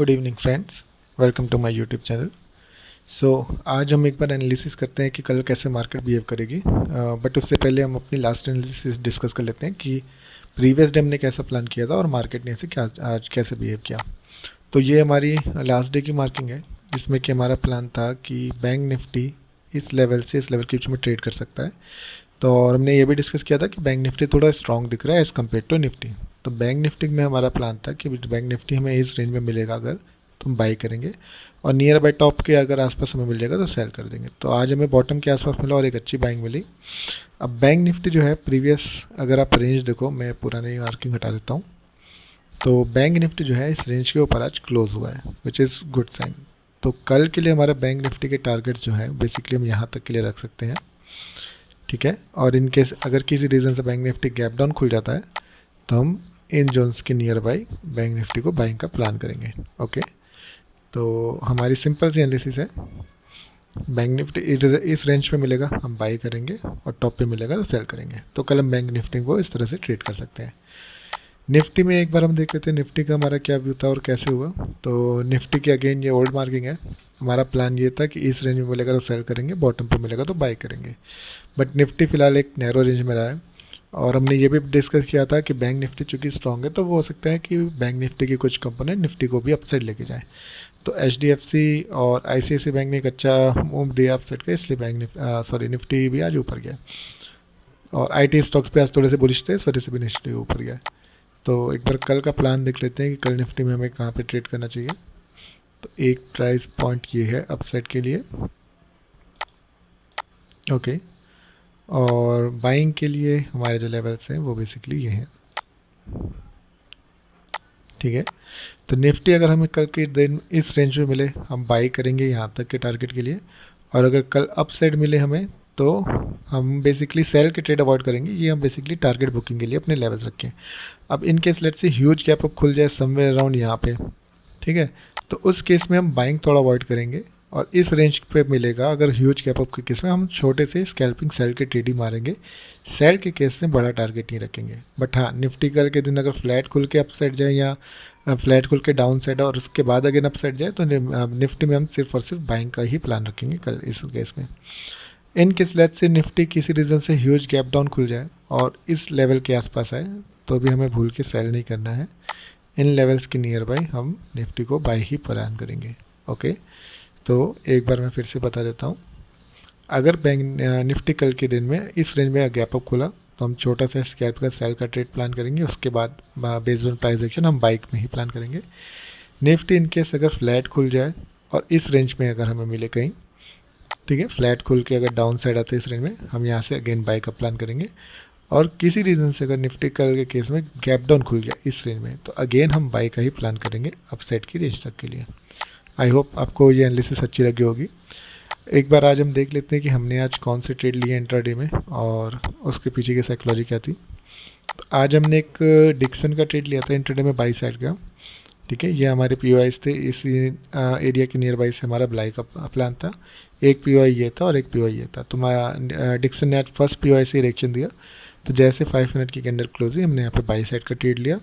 Good evening friends, welcome to my YouTube channel. आज हम एक बार एनालिसिस करते हैं कि कल कैसे मार्केट बिहेव करेगी। बट उससे पहले हम अपनी लास्ट एनालिसिस डिस्कस कर लेते हैं कि प्रीवियस डे हमने कैसा प्लान किया था और मार्केट ने इसे क्या आज कैसे बिहेव किया। तो ये हमारी लास्ट डे की मार्किंग है, जिसमें कि हमारा प्लान था कि बैंक निफ्टी इस लेवल से इस लेवल के बीच में ट्रेड कर सकता है। तो और हमने ये भी डिस्कस किया था कि बैंक निफ्टी थोड़ा स्ट्रॉन्ग दिख रहा है एज़ कम्पेयर टू निफ्टी। तो बैंक निफ्टी में हमारा प्लान था कि बैंक निफ्टी हमें इस रेंज में मिलेगा अगर तो हम बाई करेंगे, और नियर बाई टॉप के अगर आसपास हमें मिल जाएगा तो सेल कर देंगे। तो आज हमें बॉटम के आसपास मिला और एक अच्छी बाइंग मिली। अब बैंक निफ्टी जो है प्रीवियस, अगर आप रेंज देखो, मैं पुरानी मार्किंग हटा देता हूँ, तो बैंक निफ्टी जो है इस रेंज के ऊपर आज क्लोज हुआ है, विच इज़ गुड साइन। तो कल के लिए हमारा बैंक निफ्टी के टारगेट्स जो है बेसिकली हम यहाँ तक के लिए रख सकते हैं, ठीक है। और इन केस अगर किसी रीज़न से बैंक निफ्टी गैप डाउन खुल जाता है तो हम इन जोन्स के नियर बाई बैंक निफ्टी को बाइंग का प्लान करेंगे। ओके, तो हमारी सिंपल सी एनालिसिस है, बैंक निफ्टी इस रेंज पे मिलेगा हम बाई करेंगे और टॉप पे मिलेगा तो सेल करेंगे। तो कल हम बैंक निफ्टी को इस तरह से ट्रेड कर सकते हैं। निफ्टी में एक बार हम देख लेते हैं निफ्टी का हमारा क्या व्यू था और कैसे हुआ। तो निफ्टी की अगेन ये ओल्ड मार्किंग है। हमारा प्लान ये था कि इस रेंज में मिलेगा तो सेल करेंगे, बॉटम पे मिलेगा तो बाई करेंगे। बट निफ्टी फ़िलहाल एक नैरो रेंज में रहा है, और हमने ये भी डिस्कस किया था कि बैंक निफ्टी चूँकि स्ट्रॉन्ग है तो वो हो सकता है कि बैंक निफ्टी की कुछ कंपोनेंट निफ्टी को भी अपसाइड लेके जाए। तो HDFC और ICICI बैंक ने एक अच्छा मूव दिया अपसाइड का, इसलिए निफ्टी भी आज ऊपर गया। और IT स्टॉक्स पे आज थोड़े से बुलिश थे, इस वजह से भी निफ्टी ऊपर गया। तो एक बार कल का प्लान देख लेते हैं कि कल निफ्टी में हमें कहाँ पे ट्रेड करना चाहिए। तो एक प्राइस पॉइंट ये है अपसाइड के लिए, ओके। और बाइंग के लिए हमारे जो लेवल्स हैं वो बेसिकली ये हैं, ठीक है। तो निफ्टी अगर हमें कल के दिन इस रेंज में मिले हम बाई करेंगे यहाँ तक के टारगेट के लिए, और अगर कल अप साइड मिले हमें तो हम बेसिकली सेल के ट्रेड अवॉइड करेंगे। ये हम बेसिकली टारगेट बुकिंग के लिए अपने लेवल्स रखें। अब इन केस लेट से ह्यूज गैप अप खुल जाए समवेयर अराउंड यहाँ पे, ठीक है, तो उस केस में हम बाइंग थोड़ा अवॉइड करेंगे, और इस रेंज पे मिलेगा अगर ह्यूज गैप अप के केस में हम छोटे से स्कैल्पिंग सेल के ट्रेड ही मारेंगे। सेल के केस में बड़ा टारगेट नहीं रखेंगे। बट हाँ, निफ्टी कल के दिन अगर फ्लैट खुल के अपसाइड जाए या फ्लैट खुल के डाउन साइड और उसके बाद अगेन अपसाइड जाए तो निफ्टी में हम सिर्फ और सिर्फ बाइंग का ही प्लान रखेंगे कल इस केस में। इन केस लेट से निफ्टी किसी रीज़न से ह्यूज गैप डाउन खुल जाए और इस लेवल के आसपास आए तो भी हमें भूल के सेल नहीं करना है। इन लेवल्स के नियर बाई हम निफ्टी को बाई ही प्लान करेंगे, ओके। तो एक बार मैं फिर से बता देता हूँ, अगर बैंक निफ्टी कल के दिन में इस रेंज में गैप अप खुला तो हम छोटा सा स्कैल्प का सेल का ट्रेड प्लान करेंगे, उसके बाद बेस्ड ऑन प्राइस एक्शन हम बाइक में ही प्लान करेंगे। निफ्टी इन केस अगर फ्लैट खुल जाए और इस रेंज में अगर हमें मिले कहीं, ठीक है, फ्लैट खुल के अगर डाउन साइड आते हैं इस रेंज में, हम यहाँ से अगेन बाई का प्लान करेंगे। और किसी रीज़न से अगर निफ्टी कल के केस में गैप डाउन खुल गया इस रेंज में तो अगेन हम बाई का ही प्लान करेंगे अपसाइड की रेंज तक के लिए। आई होप आपको ये एनालिसिस अच्छी लगी होगी। एक बार आज हम देख लेते हैं कि हमने आज कौन से ट्रेड लिए इंट्राडे में और उसके पीछे की साइकोलॉजी क्या थी। तो आज हमने एक डिक्सन का ट्रेड लिया था इंट्राडे में बाई साइड का, ठीक है। ये हमारे POIs थे, इसी एरिया के नियर बाई से हमारा बाई का प्लान था। एक POI ये था और एक POI ये था। तो डिक्सन ने आज फर्स्ट POI से रिएक्शन दिया, तो जैसे 5 मिनट की कैंडल क्लोज हुई हमने यहाँ पे बाई साइड का ट्रेड लिया,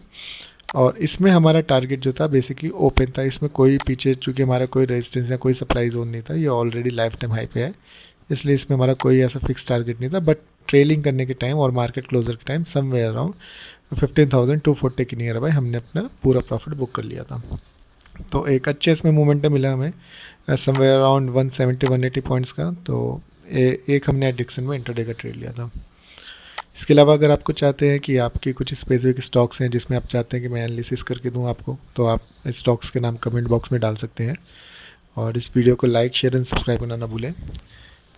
और इसमें हमारा टारगेट जो था बेसिकली ओपन था। इसमें कोई पीछे, चूँकि हमारा कोई रेजिस्टेंस या कोई सप्लाई जोन नहीं था, ये ऑलरेडी लाइफ टाइम हाई पे है, इसलिए इसमें हमारा कोई ऐसा फिक्स टारगेट नहीं था। बट ट्रेलिंग करने के टाइम और मार्केट क्लोजर के टाइम समवेयर अराउंड 15,240 के नियर बाय हमने अपना पूरा प्रॉफिट बुक कर लिया था। तो एक अच्छे इसमें मोमेंटम मिला हमें समवेयर अराउंड 170-180 पॉइंट्स का। तो एक हमने डिक्सन में इंटरडे का ट्रेड लिया था। इसके अलावा अगर आपको चाहते हैं कि आपकी कुछ स्पेसिफिक स्टॉक्स हैं जिसमें आप चाहते हैं कि मैं एनालिसिस करके दूं आपको, तो आप स्टॉक्स के नाम कमेंट बॉक्स में डाल सकते हैं, और इस वीडियो को लाइक, शेयर एंड सब्सक्राइब करना ना भूलें।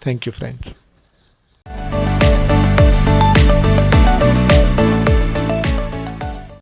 Thank you friends.